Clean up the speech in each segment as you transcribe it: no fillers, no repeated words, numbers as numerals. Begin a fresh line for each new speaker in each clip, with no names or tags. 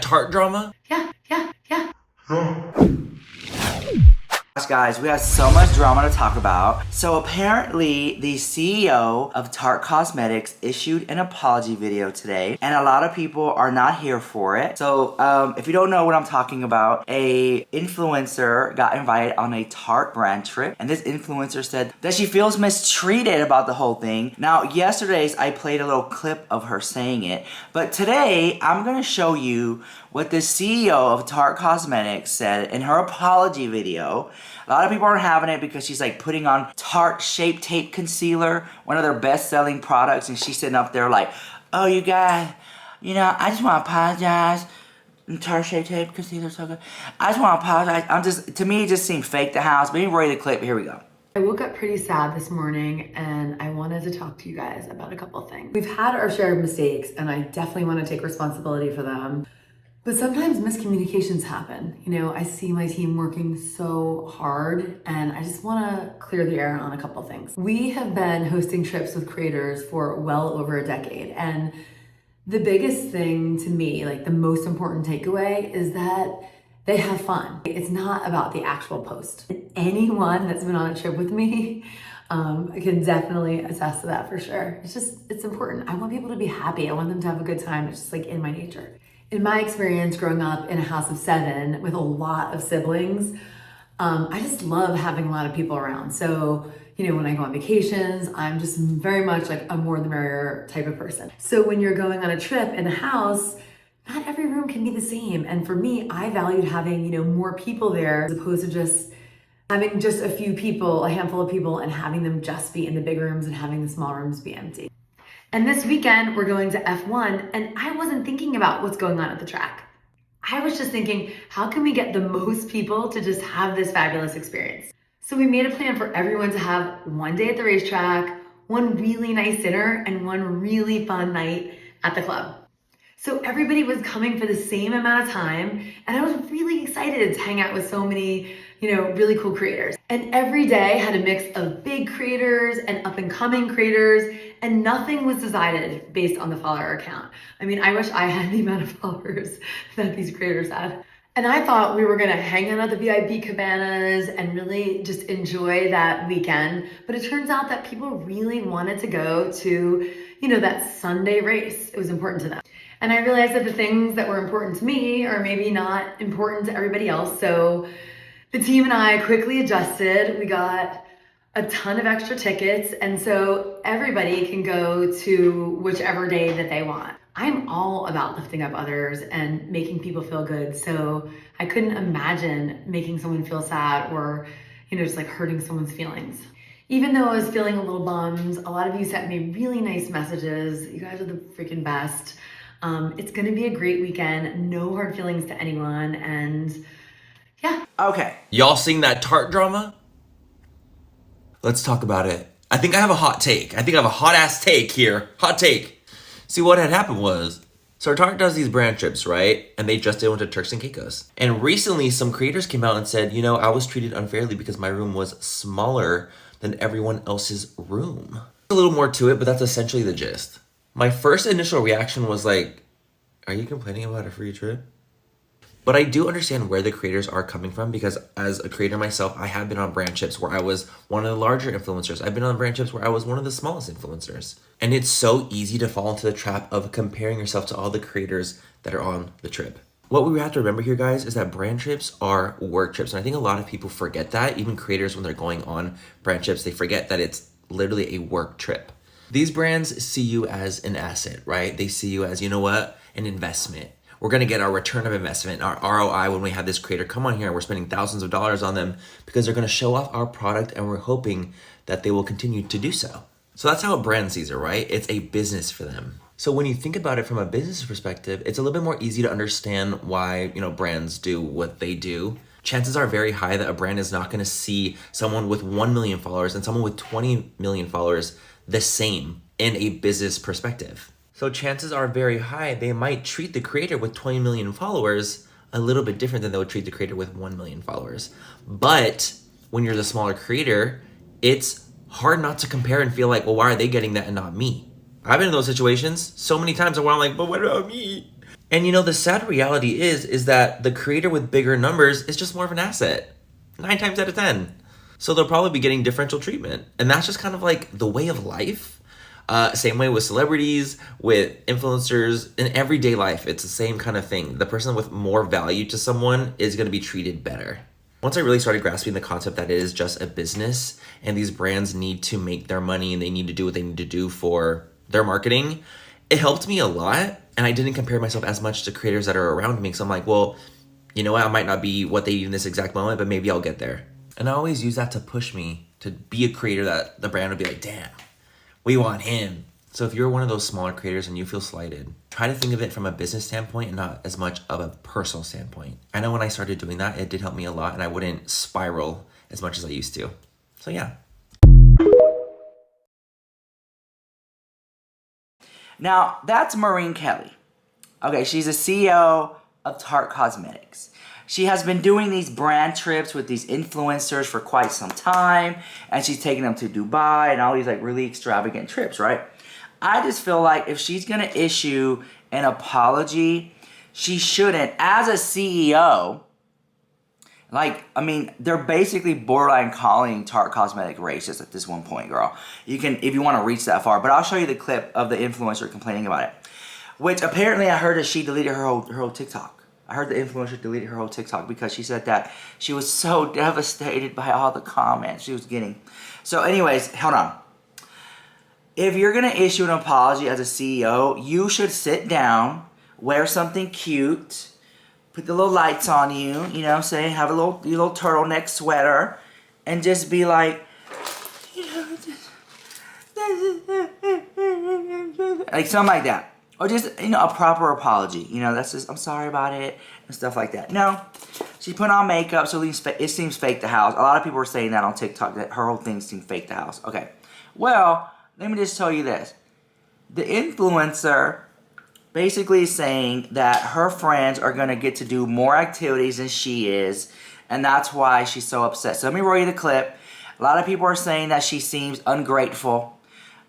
Tart Drama?
Yeah.
Guys, we have so much drama to talk about. So apparently the CEO of Tart Cosmetics issued an apology video today, and a lot of people are not here for it. So if you don't know what I'm talking about, a influencer got invited on a Tart brand trip, and this influencer said that she feels mistreated about the whole thing. Now, yesterday's I played a little clip of her saying it, but today I'm gonna show you what the CEO of Tart Cosmetics said in her apology video. A lot of people aren't having it because she's like putting on Tarte Shape Tape Concealer, one of their best-selling products, and she's sitting up there like, oh, you guys, you know, I just want to apologize. Tarte Shape Tape Concealer, so good. I just want to apologize. To me, it just seemed fake the house. But anyway, the clip, here we go.
I woke up pretty sad this morning and I wanted to talk to you guys about a couple of things. We've had our share of mistakes and I definitely want to take responsibility for them. But sometimes miscommunications happen. You know, I see my team working so hard and I just want to clear the air on a couple of things. We have been hosting trips with creators for well over a decade. And the biggest thing to me, like the most important takeaway, is that they have fun. It's not about the actual post. Anyone that's been on a trip with me can definitely attest to that for sure. It's important. I want people to be happy. I want them to have a good time. It's just like in my nature. In my experience growing up in a house of 7 with a lot of siblings, I just love having a lot of people around. So, you know, when I go on vacations, I'm just very much like a more the merrier type of person. So when you're going on a trip in a house, not every room can be the same. And for me, I valued having, you know, more people there as opposed to just having just a few people, a handful of people, and having them just be in the big rooms and having the small rooms be empty. And this weekend, we're going to F1, and I wasn't thinking about what's going on at the track. I was just thinking, how can we get the most people to just have this fabulous experience? So we made a plan for everyone to have one day at the racetrack, one really nice dinner, and one really fun night at the club. So everybody was coming for the same amount of time, and I was really excited to hang out with so many, you know, really cool creators. And every day had a mix of big creators and up and coming creators, and nothing was decided based on the follower count. I mean, I wish I had the amount of followers that these creators had. And I thought we were gonna hang out at the VIP cabanas and really just enjoy that weekend. But it turns out that people really wanted to go to, you know, that Sunday race. It was important to them. And I realized that the things that were important to me are maybe not important to everybody else. So the team and I quickly adjusted. We got a ton of extra tickets. And so everybody can go to whichever day that they want. I'm all about lifting up others and making people feel good. So I couldn't imagine making someone feel sad or, you know, just like hurting someone's feelings. Even though I was feeling a little bummed, a lot of you sent me really nice messages. You guys are the freaking best. It's gonna be a great weekend. No hard feelings to anyone. And yeah.
Okay.
Y'all seen that Tart Drama? Let's talk about it. I think I have a hot take. I think I have a hot ass take here. Hot take. See, what had happened was, so Tarte does these brand trips, right? And they just did one to Turks and Caicos. And recently some creators came out and said, you know, I was treated unfairly because my room was smaller than everyone else's room. A little more to it, but that's essentially the gist. My first initial reaction was like, are you complaining about a free trip? But I do understand where the creators are coming from because as a creator myself, I have been on brand trips where I was one of the larger influencers. I've been on brand trips where I was one of the smallest influencers. And it's so easy to fall into the trap of comparing yourself to all the creators that are on the trip. What we have to remember here, guys, is that brand trips are work trips. And I think a lot of people forget that. Even creators, when they're going on brand trips, they forget that it's literally a work trip. These brands see you as an asset, right? They see you as, you know what, an investment. We're gonna get our return of investment, our ROI when we have this creator come on here and we're spending thousands of dollars on them because they're gonna show off our product and we're hoping that they will continue to do so. So that's how a brand sees it, right? It's a business for them. So when you think about it from a business perspective, it's a little bit more easy to understand why, you know, brands do what they do. Chances are very high that a brand is not gonna see someone with 1 million followers and someone with 20 million followers the same in a business perspective. So chances are very high they might treat the creator with 20 million followers a little bit different than they would treat the creator with 1 million followers. But when you're the smaller creator, it's hard not to compare and feel like, well, why are they getting that and not me? I've been in those situations so many times where I'm like, but what about me? And you know, the sad reality is that the creator with bigger numbers is just more of an asset. 9 times out of 10. So they'll probably be getting differential treatment. And that's just kind of like the way of life. Same way with celebrities, with influencers, in everyday life. It's the same kind of thing. The person with more value to someone is going to be treated better. Once I really started grasping the concept that it is just a business and these brands need to make their money and they need to do what they need to do for their marketing, it helped me a lot. And I didn't compare myself as much to creators that are around me. So I'm like, well, you know what? I might not be what they need in this exact moment, but maybe I'll get there. And I always use that to push me to be a creator that the brand would be like, damn, we want him. So if you're one of those smaller creators and you feel slighted, try to think of it from a business standpoint and not as much of a personal standpoint. I know when I started doing that, it did help me a lot and I wouldn't spiral as much as I used to. So yeah.
Now, that's Maureen Kelly. Okay, she's a CEO of Tart Cosmetics. She has been doing these brand trips with these influencers for quite some time, and she's taking them to Dubai and all these like really extravagant trips, right? I just feel like if she's gonna issue an apology, she shouldn't, as a CEO, like, I mean, they're basically borderline calling Tarte Cosmetics racist at this one point, girl. You can, if you want to reach that far. But I'll show you the clip of the influencer complaining about it. Which apparently I heard that she deleted her whole TikTok. I heard the influencer deleted her whole TikTok because she said that she was so devastated by all the comments she was getting. So anyways, hold on. If you're going to issue an apology as a CEO, you should sit down, wear something cute, put the little lights on you, you know what I'm saying? Have your little turtleneck sweater, and just be like, you know, like something like that. Or just, you know, a proper apology. You know, that's just, I'm sorry about it, and stuff like that. No, she put on makeup, so it seems fake to house. A lot of people are saying that on TikTok, that her whole thing seemed fake to house. Okay, well, let me just tell you this. The influencer basically saying that her friends are going to get to do more activities than she is, and that's why she's so upset. So let me roll you the clip. A lot of people are saying that she seems ungrateful,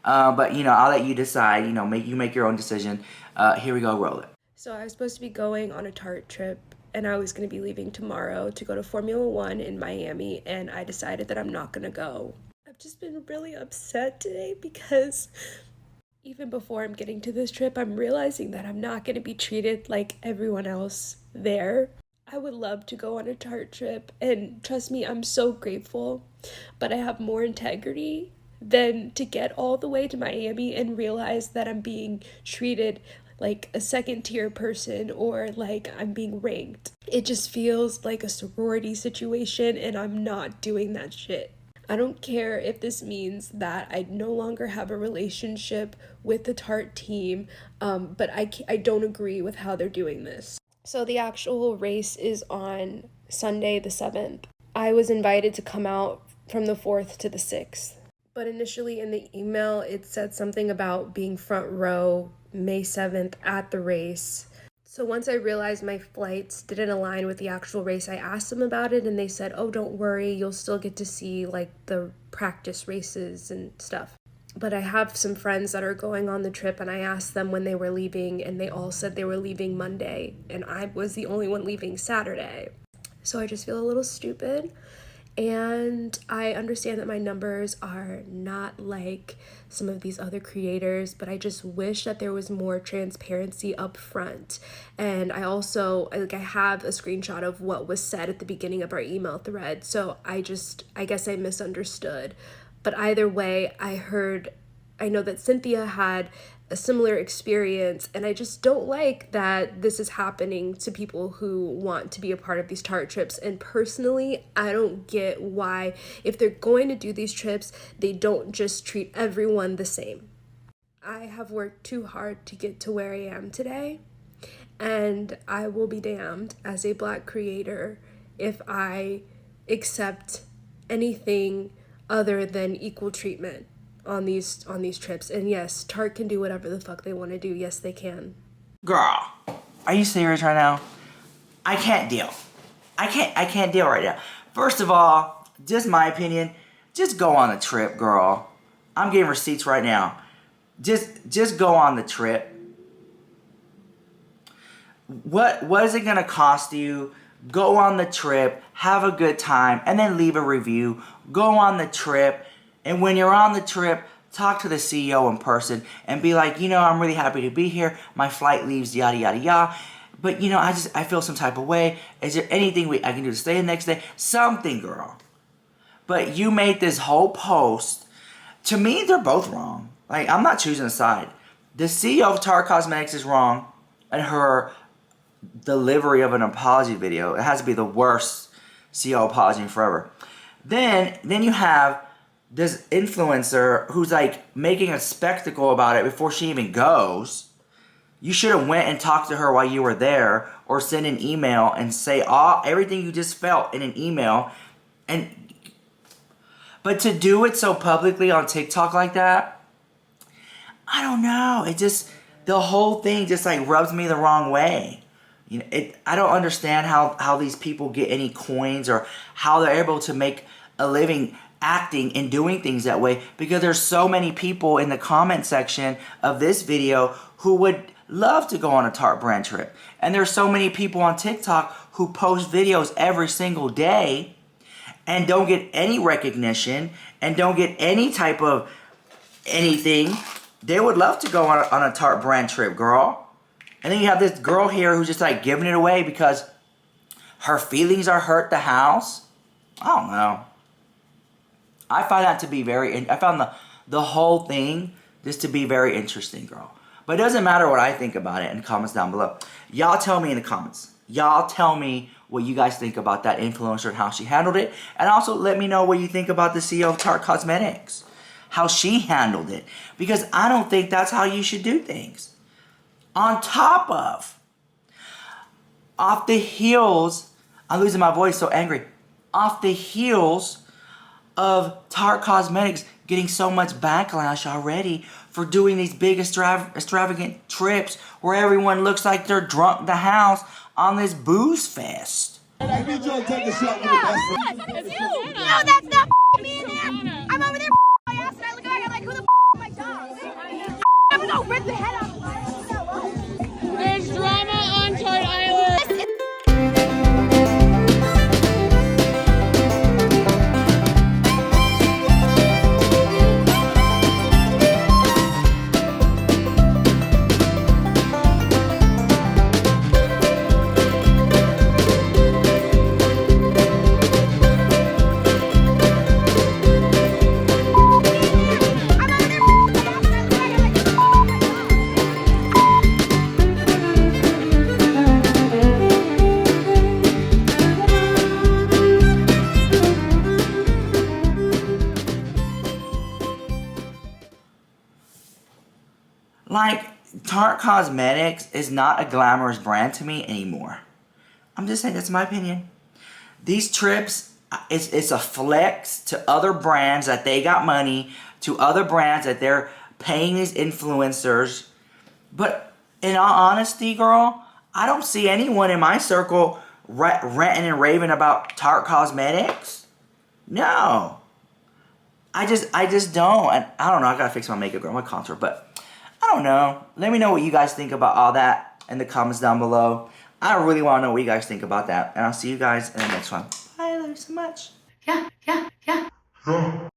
but, you know, I'll let you decide. You know, make your own decision. Here we go, roll it.
So I was supposed to be going on a Tart trip, and I was going to be leaving tomorrow to go to Formula One in Miami, and I decided that I'm not going to go. I've just been really upset today because even before I'm getting to this trip, I'm realizing that I'm not going to be treated like everyone else there. I would love to go on a Tart trip, and trust me, I'm so grateful, but I have more integrity than to get all the way to Miami and realize that I'm being treated like a second-tier person or like I'm being ranked. It just feels like a sorority situation, and I'm not doing that shit. I don't care if this means that I no longer have a relationship with the Tarte team, but I don't agree with how they're doing this. So the actual race is on Sunday the 7th. I was invited to come out from the 4th to the 6th. But initially in the email, it said something about being front row May 7th at the race. So once I realized my flights didn't align with the actual race, I asked them about it, and they said, oh, don't worry, you'll still get to see like the practice races and stuff. But I have some friends that are going on the trip, and I asked them when they were leaving, and they all said they were leaving Monday, and I was the only one leaving Saturday. So I just feel a little stupid. And I understand that my numbers are not like some of these other creators, but I just wish that there was more transparency up front. And I also, I have a screenshot of what was said at the beginning of our email thread. So I guess I misunderstood. But either way, I know that Cynthia had a similar experience, and I just don't like that this is happening to people who want to be a part of these Tarte trips. And personally, I don't get why, if they're going to do these trips, they don't just treat everyone the same. I have worked too hard to get to where I am today, and I will be damned as a Black creator if I accept anything other than equal treatment on these trips. And yes, Tarte can do whatever the fuck they want to do. Yes, they can.
Girl, are you serious right now? I can't deal. I can't deal right now. First of all, just my opinion, just go on the trip, girl. I'm getting receipts right now. Just go on the trip. what is it gonna cost you? Go on the trip, have a good time, and then leave a review. Go on the trip, and when you're on the trip, talk to the CEO in person and be like, you know, I'm really happy to be here. My flight leaves yada yada yada. But you know, I feel some type of way. Is there anything I can do to stay the next day? Something, girl. But you made this whole post. To me, they're both wrong. Like, I'm not choosing a side. The CEO of Tart Cosmetics is wrong, and her delivery of an apology video, it has to be the worst CEO apology forever. Then you have this influencer who's like making a spectacle about it before she even goes. You should have went and talked to her while you were there, or send an email and say everything you just felt in an email. But to do it so publicly on TikTok like that, I don't know. It just, the whole thing just like rubs me the wrong way. You know, I don't understand how these people get any coins, or how they're able to make a living acting and doing things that way, because there's so many people in the comment section of this video who would love to go on a Tart brand trip. And there's so many people on TikTok who post videos every single day and don't get any recognition and don't get any type of anything. They would love to go on a Tart brand trip, girl. And then you have this girl here who's just like giving it away because her feelings are hurt the house. I don't know. I find that to be I found the whole thing just to be very interesting, girl. But it doesn't matter what I think about it in the comments down below. Y'all tell me in the comments. Y'all tell me what you guys think about that influencer and how she handled it. And also let me know what you think about the CEO of Tart Cosmetics. How she handled it. Because I don't think that's how you should do things. On top of, off the heels, I'm losing my voice, so angry. Off the heels of Tart Cosmetics getting so much backlash already for doing these big extravagant trips where everyone looks like they're drunk the house on this booze fest.
I need you to take a shot with your best friend. No, that's not me in there. I'm over there my ass and I look around, I'm like, who the am I dog? I'm gonna rip the head off.
There's drama on Tart Island.
Like, Tart Cosmetics is not a glamorous brand to me anymore. I'm just saying, that's my opinion. These trips, it's a flex to other brands that they got money, to other brands that they're paying these influencers. But in all honesty, girl, I don't see anyone in my circle ranting and raving about Tart Cosmetics. No. I just don't. And I don't know, I gotta fix my makeup, girl, my contour, but I don't know. Let me know what you guys think about all that in the comments down below. I really want to know what you guys think about that. And I'll see you guys in the next one. Bye, I love you so much.
Yeah.